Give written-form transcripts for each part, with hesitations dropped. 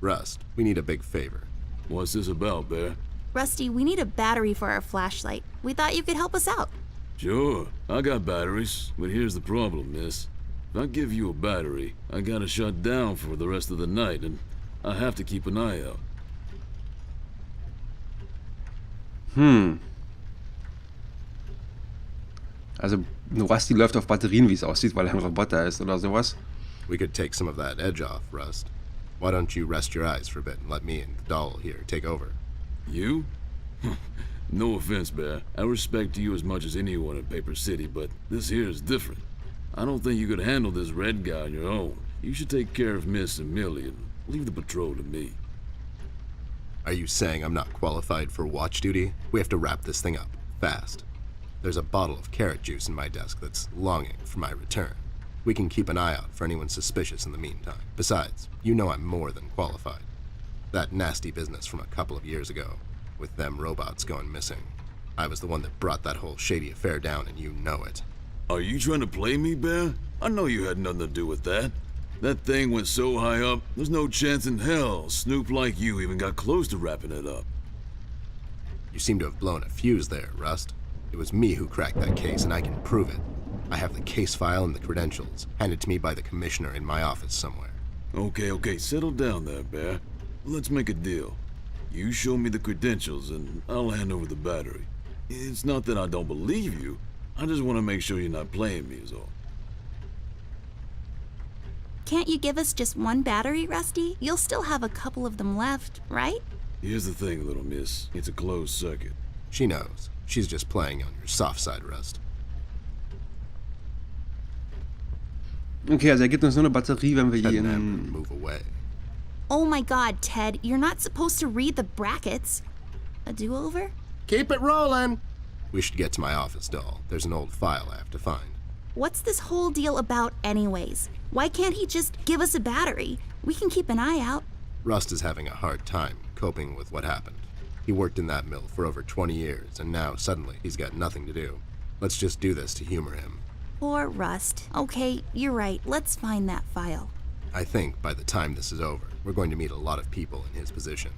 Rust, we need a big favor. What's this about, Bear? Rusty, we need a battery for our flashlight. We thought you could help us out. Sure, I got batteries, but here's the problem, miss. If I give you a battery, I gotta shut down for the rest of the night, and I have to keep an eye out. Also, Rusty läuft auf Batterien, wie es aussieht, weil er ein Roboter ist oder sowas. We could take some of that edge off, Rust. Why don't you rest your eyes for a bit and let me and the doll here take over? You? No offense, Bear. I respect you as much as anyone in Paper City, but this here is different. I don't think you could handle this red guy on your own. You should take care of Miss and Millie and leave the patrol to me. Are you saying I'm not qualified for watch duty? We have to wrap this thing up, fast. There's a bottle of carrot juice in my desk that's longing for my return. We can keep an eye out for anyone suspicious in the meantime. Besides, you know I'm more than qualified. That nasty business from a couple of years ago, with them robots going missing. I was the one that brought that whole shady affair down, and you know it. Are you trying to play me, Bear? I know you had nothing to do with that. That thing went so high up, there's no chance in hell a snoop like you even got close to wrapping it up. You seem to have blown a fuse there, Rust. It was me who cracked that case, and I can prove it. I have the case file and the credentials, handed to me by the commissioner in my office somewhere. Okay, settle down there, Bear. Let's make a deal. You show me the credentials, and I'll hand over the battery. It's not that I don't believe you. I just want to make sure you're not playing me is all. Can't you give us just one battery, Rusty? You'll still have a couple of them left, right? Here's the thing, little miss. It's a closed circuit. She knows. She's just playing on your soft side, Rust. Okay, also er gibt uns nur eine Batterie, wenn wir Ted hier and Amber, in... move away. Oh my god, Ted, you're not supposed to read the brackets. A do-over? Keep it rolling! We should get to my office, doll. There's an old file I have to find. What's this whole deal about anyways? Why can't he just give us a battery? We can keep an eye out. Rust is having a hard time coping with what happened. He worked in that mill for over 20 years, and now suddenly he's got nothing to do. Let's just do this to humor him. Poor Rust. Okay, you're right. Let's find that file. I think by the time this is over, we're going to meet a lot of people in his position.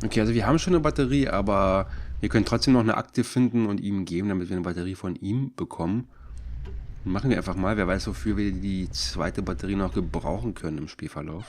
Okay, also wir haben schon eine Batterie, aber wir können trotzdem noch eine Akte finden und ihm geben, damit wir eine Batterie von ihm bekommen. Machen wir einfach mal. Wer weiß, wofür wir die zweite Batterie noch gebrauchen können im Spielverlauf.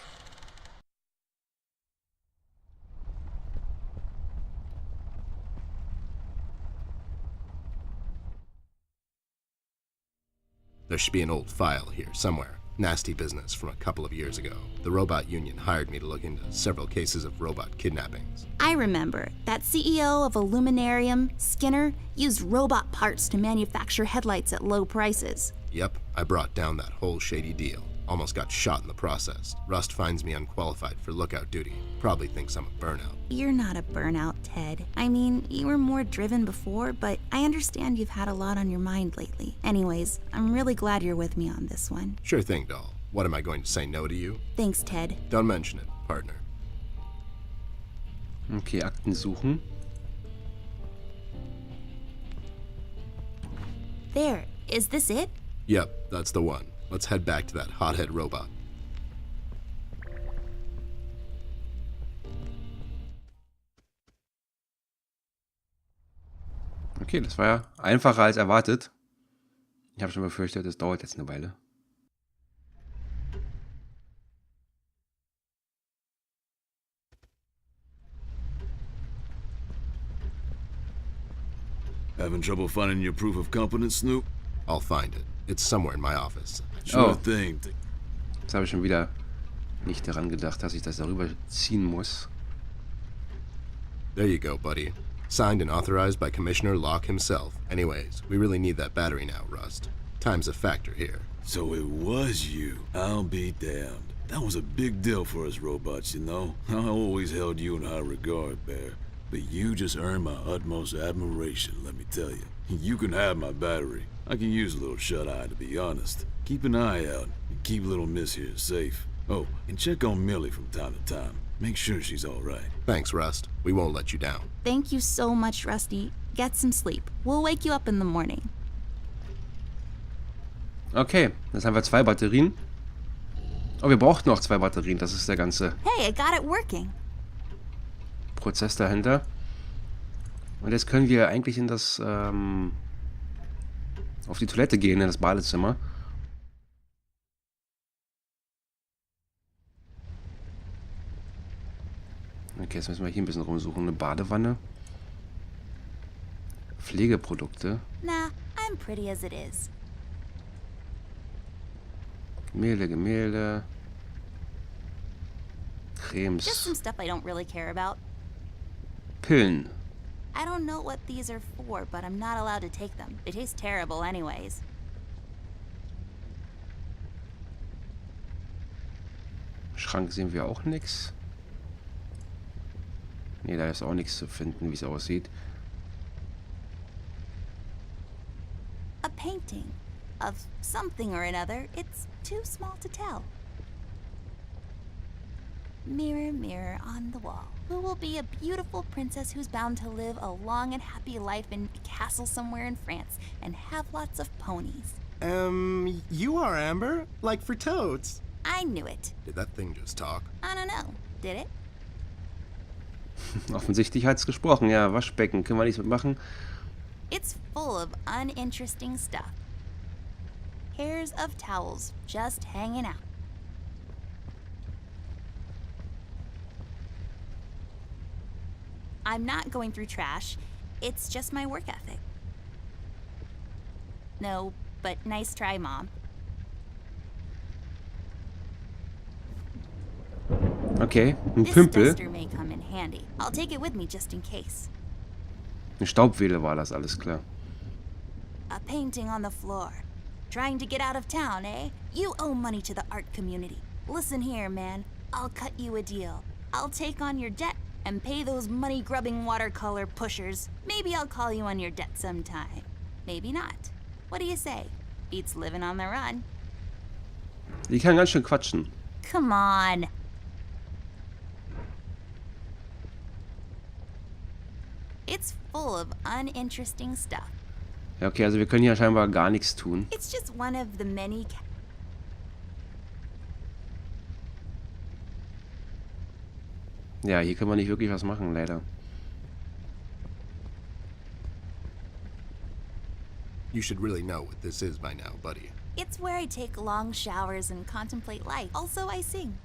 There should be an old file here somewhere. Nasty business from a couple of years ago. The robot union hired me to look into several cases of robot kidnappings. I remember. That CEO of Illuminarium, Skinner, used robot parts to manufacture headlights at low prices. Yep, I brought down that whole shady deal. Almost got shot in the process. Rust finds me unqualified for lookout duty. Probably thinks I'm a burnout. You're not a burnout, Ted. I mean, you were more driven before, but I understand you've had a lot on your mind lately. Anyways, I'm really glad you're with me on this one. Sure thing, doll. What am I going to say no to you? Thanks, Ted. Don't mention it, partner. Okay, Akten suchen. There. Is this it? Yep, that's the one. Let's head back to that hothead robot. Okay, das war ja einfacher als erwartet. Ich habe schon befürchtet, das dauert jetzt eine Weile. Having trouble finding your proof of competence, Snoop? I'll find it. It's somewhere in my office. Sure thing. Jetzt habe ich schon wieder nicht daran gedacht, dass ich das darüber ziehen muss. There you go, buddy. Signed and authorized by Commissioner Locke himself. Anyways, we really need that battery now, Rust. Time's a factor here. So it was you. I'll be damned. That was a big deal for us robots, you know? I always held you in high regard, Bear. But you just earned my utmost admiration, let me tell you. You can have my battery. I can use a little shut-eye, to be honest. Keep an eye out and keep little Miss here safe. Oh, and check on Millie from time to time. Make sure she's all right. Thanks, Rust. We won't let you down. Thank you so much, Rusty. Get some sleep. We'll wake you up in the morning. Okay, jetzt haben wir 2 Batterien. Oh, wir brauchten noch 2 Batterien. Das ist der ganze Hey, I got it working. Prozess dahinter. Und jetzt können wir eigentlich in das, auf die Toilette gehen, in das Badezimmer. Okay, jetzt müssen wir hier ein bisschen rumsuchen. Eine Badewanne. Pflegeprodukte. Nah, I'm pretty as it is. Gemälde, Gemälde. Just Cremes. some stuff I don't really care about. Pillen. I don't know what these are for, but I'm not allowed to take them. They taste terrible anyways. Schrank sehen wir auch nichts. Ne, da ist auch nichts zu finden, wie es aussieht. A painting of something or another. It's too small to tell. Mirror, mirror on the wall. Who will be a beautiful princess who's bound to live a long and happy life in a castle somewhere in France and have lots of ponies? You are Amber? Like for toads? I knew it. Did that thing just talk? I don't know. Did it? Offensichtlich hat es gesprochen. Ja, Waschbecken. Können wir nichts mitmachen? It's full of uninteresting stuff. Pairs of towels just hanging out. I'm not going through trash. It's just my work ethic. No, but nice try, Mom. Okay, ein This Pümpel. duster may come in handy. I'll take it with me just in case. Eine Staubwedel war das, alles klar. A painting on the floor. Trying to get out of town, eh? You owe money to the art community. Listen here, man. I'll cut you a deal. I'll take on your debt and pay those money-grubbing watercolor pushers. Maybe I'll call you on your debt sometime. Maybe not. What do you say? Beats living on the run. Die kann ganz schön quatschen. Come on. It's full of uninteresting stuff. Ja, okay, also wir können hier scheinbar gar nichts tun. It's just one of the many Ja, hier können wir nicht wirklich was machen, leider. You should really know what this is by now, buddy. It's where I take long showers and contemplate life. Also, I sing.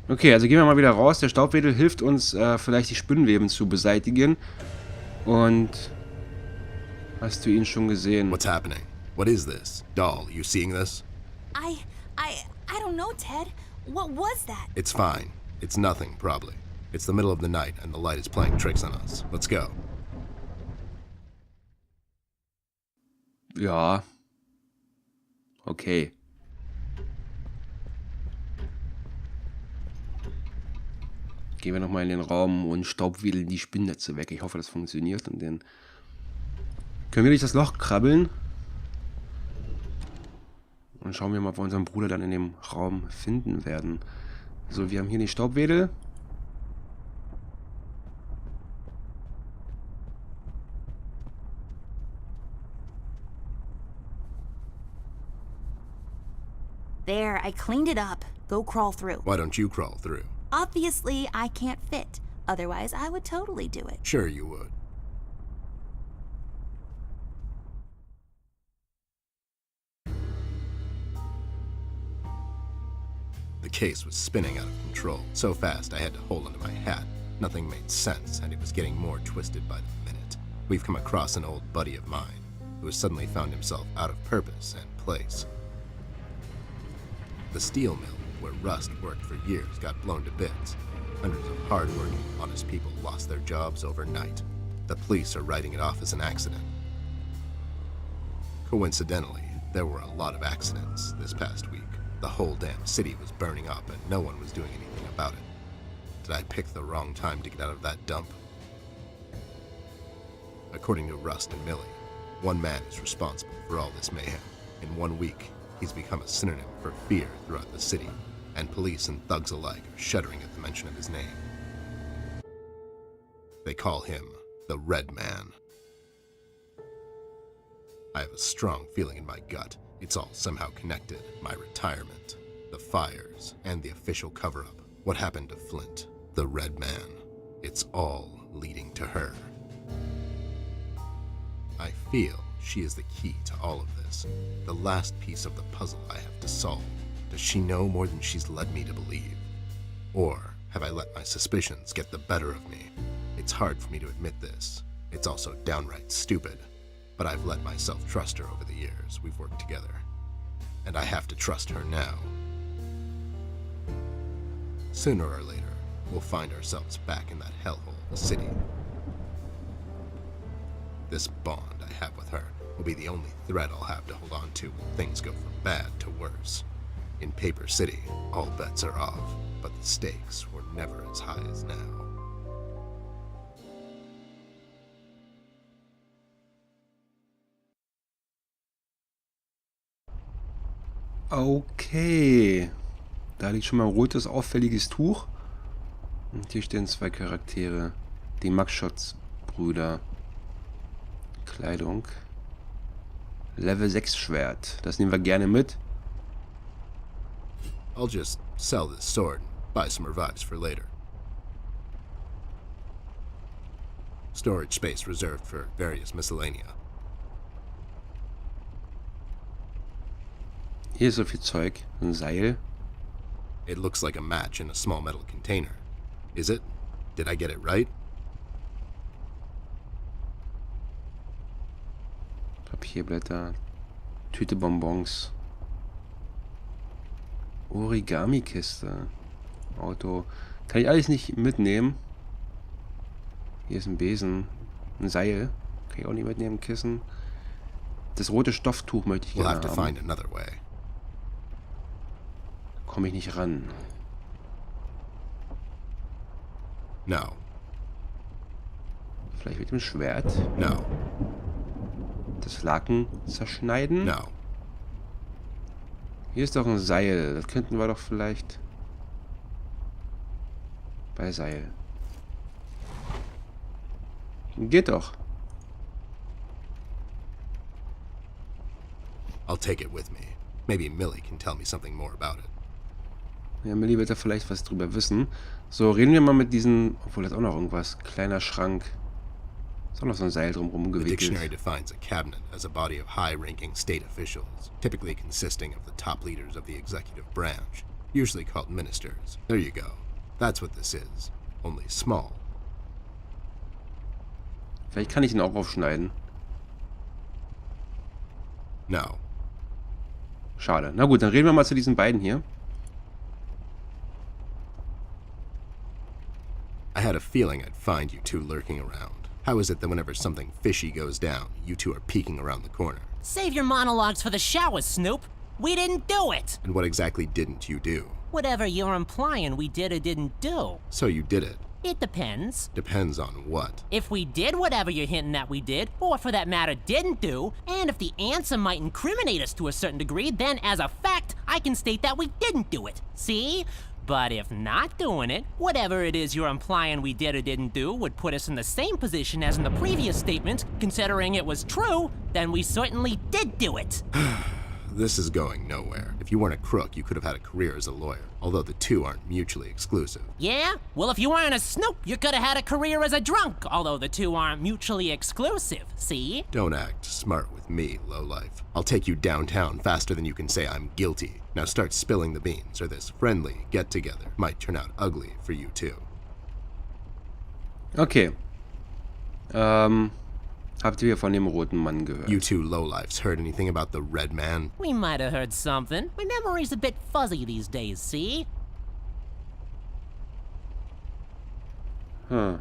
Okay, also gehen wir mal wieder raus. Der Staubwedel hilft uns, vielleicht die Spinnenweben zu beseitigen. Und hast du ihn schon gesehen? What's happening? What is this? Doll, you seeing this? I don't know, Ted. What was that? It's fine. It's nothing, probably. It's the middle of the night and the light is playing tricks on us. Let's go. Ja. Okay. Gehen wir nochmal in den Raum und staubwedeln die Spinnnetze weg. Ich hoffe, das funktioniert. Und dann können wir durch das Loch krabbeln. Und schauen wir mal, ob wir unseren Bruder dann in dem Raum finden werden. So, wir haben hier die Staubwedel. There, I cleaned it up. Go crawl through. Why don't you crawl through? Obviously, I can't fit. Otherwise, I would totally do it. Sure you would. The case was spinning out of control. So fast I had to hold onto my hat. Nothing made sense, and it was getting more twisted by the minute. We've come across an old buddy of mine who has suddenly found himself out of purpose and place. The steel mill, where Rust worked for years, got blown to bits. Hundreds of hard-working, honest people lost their jobs overnight. The police are writing it off as an accident. Coincidentally, there were a lot of accidents this past week. The whole damn city was burning up and no one was doing anything about it. Did I pick the wrong time to get out of that dump? According to Rust and Millie, one man is responsible for all this mayhem. In 1 week, he's become a synonym for fear throughout the city, and police and thugs alike are shuddering at the mention of his name. They call him the Red Man. I have a strong feeling in my gut. It's all somehow connected. My retirement, The fires and the official cover-up. What happened to Flint? The Red Man. It's all leading to her. I feel she is the key to all of this. The last piece of the puzzle I have to solve. Does she know more than she's led me to believe? Or have I let my suspicions get the better of me? It's hard for me to admit this. It's also downright stupid. But I've let myself trust her over the years we've worked together. And I have to trust her now. Sooner or later, we'll find ourselves back in that hellhole of a city. This bond I have with her will be the only thread I'll have to hold on to when things go from bad to worse. In Paper City, all bets are off, but the stakes were never as high as now. Okay. Da liegt schon mal ein rotes, auffälliges Tuch. Und hier stehen zwei Charaktere. Die Mugshot-Brüder. Kleidung. Level 6 Schwert. Das nehmen wir gerne mit. I'll just sell this sword and buy some revives for later. Storage space reserved for various miscellanea. Hier ist so viel Zeug. Ein Seil. It looks like a match in a small metal container. Is it? Did I get it right? Papierblätter. Tüte Bonbons. Origami-Kiste. Auto. Kann ich alles nicht mitnehmen. Hier ist ein Besen. Ein Seil. Kann ich auch nicht mitnehmen. Kissen. Das rote Stofftuch möchte ich We'll gerne have to haben. find another way. Komme ich nicht ran. No, Vielleicht mit dem Schwert. no, Das Laken zerschneiden. no. Hier ist doch ein Seil. Das könnten wir doch vielleicht... Bei Seil. Geht doch. I'll take it with me. Maybe Millie can tell me something more about it. Ja, Millie wird da vielleicht was drüber wissen. So, reden wir mal mit diesen... Obwohl, das ist auch noch irgendwas. Kleiner Schrank. Ist auch noch so ein Seil drumherum The gewickelt. dictionary defines a cabinet as a body of high-ranking state officials, typically consisting of the top leaders of the executive branch, usually called ministers. There you go. That's what this is. Only small. Vielleicht kann ich ihn auch aufschneiden. No. Schade. Na gut, dann reden wir mal zu diesen beiden hier. I had a feeling I'd find you two lurking around. How is it that whenever something fishy goes down, you two are peeking around the corner? Save your monologues for the shower, Snoop. We didn't do it. And what exactly didn't you do? Whatever you're implying we did or didn't do. So you did it. It depends. Depends on what. If we did whatever you're hinting that we did, or for that matter didn't do, and if the answer might incriminate us to a certain degree, then as a fact, I can state that we didn't do it. See? But if not doing it, whatever it is you're implying we did or didn't do would put us in the same position as in the previous statement, considering it was true, then we certainly did do it. This is going nowhere. If you weren't a crook, you could have had a career as a lawyer, although the two aren't mutually exclusive. Yeah? Well, if you weren't a Snoop, you could have had a career as a drunk, although the two aren't mutually exclusive, see? Don't act smart with me, lowlife. I'll take you downtown faster than you can say I'm guilty. Now start spilling the beans, or this friendly get-together might turn out ugly for you too. Okay. Habt ihr von dem roten Mann gehört? You two lowlifes heard anything about the Red Man? We might have heard something. My memory's a bit fuzzy these days, see? Hm.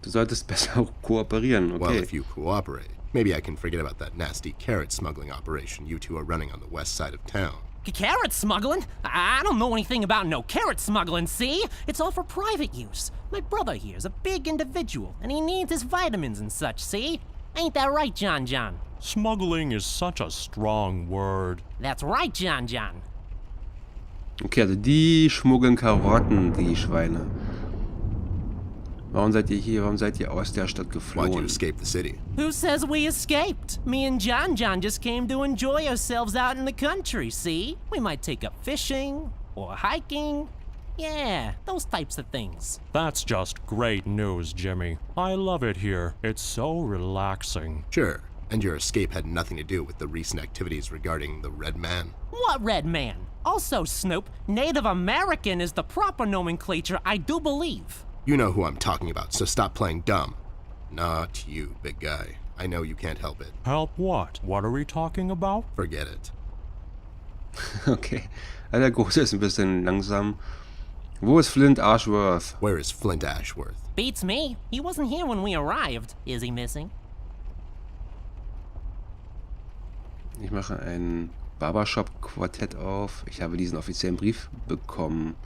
Du solltest besser auch kooperieren, Well, okay. if you cooperate, maybe I can forget about that nasty carrot smuggling operation you two are running on the west side of town. Carrot smuggling? I don't know anything about no carrot smuggling, see? It's all for private use. My brother here's a big individual, and he needs his vitamins and such, see? Ain't that right, John John? Smuggling is such a strong word. That's right, John John. Okay, also die schmuggeln Karotten, die Schweine. Warum seid ihr hier? Warum seid ihr aus der Stadt Why'd you geflohen? escape the city? Who says we escaped? Me and John just came to enjoy ourselves out in the country, see? We might take up fishing or hiking. Yeah, those types of things. That's just great news, Jimmy. I love it here. It's so relaxing. Sure, and your escape had nothing to do with the recent activities regarding the Red Man? What red man? Also, Snoop, Native American is the proper nomenclature, I do believe. You know who I'm talking about, so stop playing dumb. Not you, big guy. I know you can't help it. Help what? What are we talking about? Forget it. Okay. Ja, der Große ist ein bisschen langsam. Wo ist Flint Ashworth? Where is Flint Ashworth? Beats me. He wasn't here when we arrived. Is he missing? Ich mache ein Barbershop-Quartett auf. Ich habe diesen offiziellen Brief bekommen.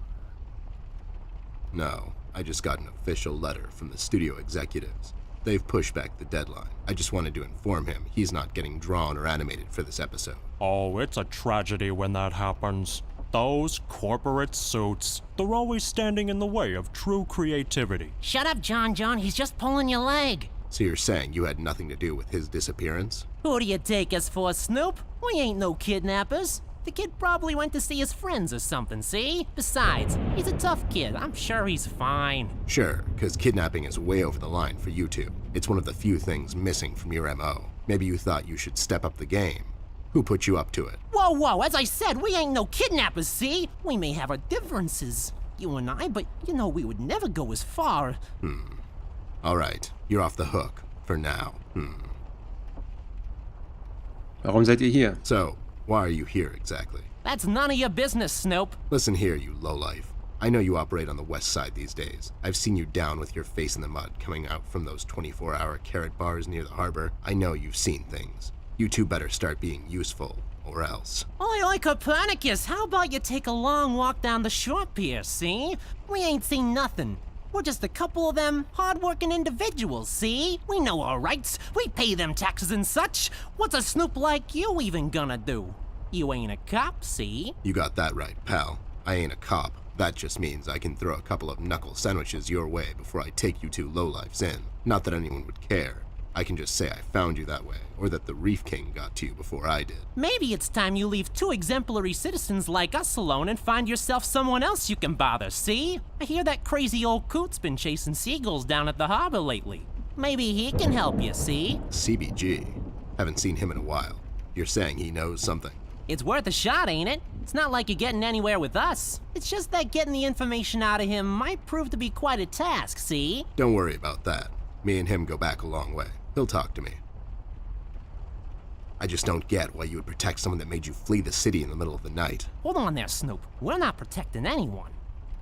No, I just got an official letter from the studio executives. They've pushed back the deadline. I just wanted to inform him he's not getting drawn or animated for this episode. Oh, it's a tragedy when that happens. Those corporate suits, they're always standing in the way of true creativity. Shut up, John. He's just pulling your leg. So you're saying you had nothing to do with his disappearance? Who do you take us for, Snoop? We ain't no kidnappers. The kid probably went to see his friends or something, see? Besides, he's a tough kid. I'm sure he's fine. Sure, because kidnapping is way over the line for you two. It's one of the few things missing from your MO. Maybe you thought you should step up the game. Who put you up to it? Whoa, as I said, we ain't no kidnappers, see? We may have our differences, you and I, but you know we would never go as far. All right, you're off the hook. For now. Warum seid ihr hier? So, why are you here exactly? That's none of your business, Snoop. Listen here, you lowlife. I know you operate on the west side these days. I've seen you down with your face in the mud coming out from those 24-hour carrot bars near the harbor. I know you've seen things. You two better start being useful, or else. Oi, Copernicus, how about you take a long walk down the shore pier, see? We ain't seen nothing. We're just a couple of them hard-working individuals, see? We know our rights. We pay them taxes and such. What's a snoop like you even gonna do? You ain't a cop, see? You got that right, pal. I ain't a cop. That just means I can throw a couple of knuckle sandwiches your way before I take you two lowlifes in. Not that anyone would care. I can just say I found you that way, or that the Reef King got to you before I did. Maybe it's time you leave two exemplary citizens like us alone and find yourself someone else you can bother, see? I hear that crazy old coot's been chasing seagulls down at the harbor lately. Maybe he can help you, see? CBG. Haven't seen him in a while. You're saying he knows something? It's worth a shot, ain't it? It's not like you're getting anywhere with us. It's just that getting the information out of him might prove to be quite a task, see? Don't worry about that. Me and him go back a long way. He'll talk to me. I just don't get why you would protect someone that made you flee the city in the middle of the night. Hold on there, Snoop. We're not protecting anyone.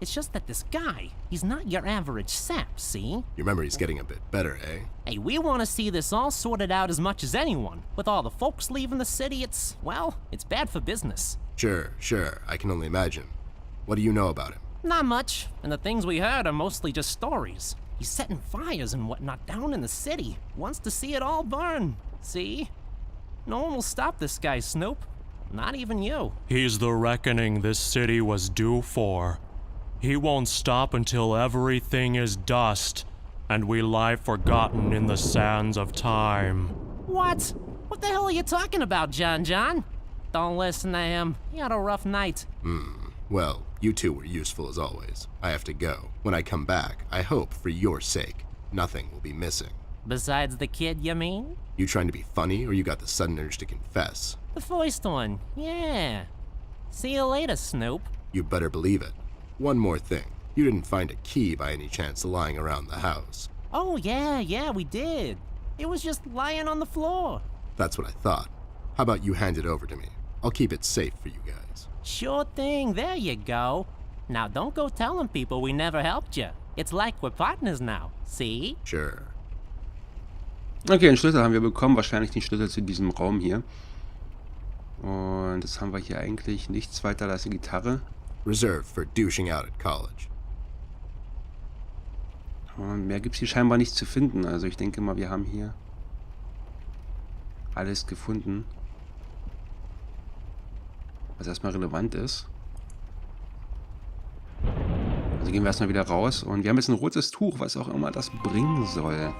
It's just that this guy, he's not your average sap, see? Your memory's getting a bit better, eh? Hey, we want to see this all sorted out as much as anyone. With all the folks leaving the city, it's bad for business. Sure. I can only imagine. What do you know about him? Not much, and the things we heard are mostly just stories. He's setting fires and whatnot down in the city. Wants to see it all burn. See? No one will stop this guy, Snoop. Not even you. He's the reckoning this city was due for. He won't stop until everything is dust, and we lie forgotten in the sands of time. What? What the hell are you talking about, John? Don't listen to him. He had a rough night. Well, you two were useful as always. I have to go. When I come back, I hope, for your sake, nothing will be missing. Besides the kid, you mean? You trying to be funny, or you got the sudden urge to confess? The first one, yeah. See you later, Snoop. You better believe it. One more thing. You didn't find a key by any chance lying around the house. Oh, yeah, we did. It was just lying on the floor. That's what I thought. How about you hand it over to me? I'll keep it safe for you guys. Sure thing, there you go. Now don't go telling people we never helped you. It's like we're partners now, see? Sure. Okay, den Schlüssel haben wir bekommen. Wahrscheinlich den Schlüssel zu diesem Raum hier. Und jetzt haben wir hier eigentlich nichts weiter als eine Gitarre. Reserved for douching out at college. Und mehr gibt es hier scheinbar nicht zu finden. Also ich denke mal, wir haben hier alles gefunden, was erstmal relevant ist. Also gehen wir erstmal wieder raus. Und wir haben jetzt ein rotes Tuch, was auch immer das bringen soll.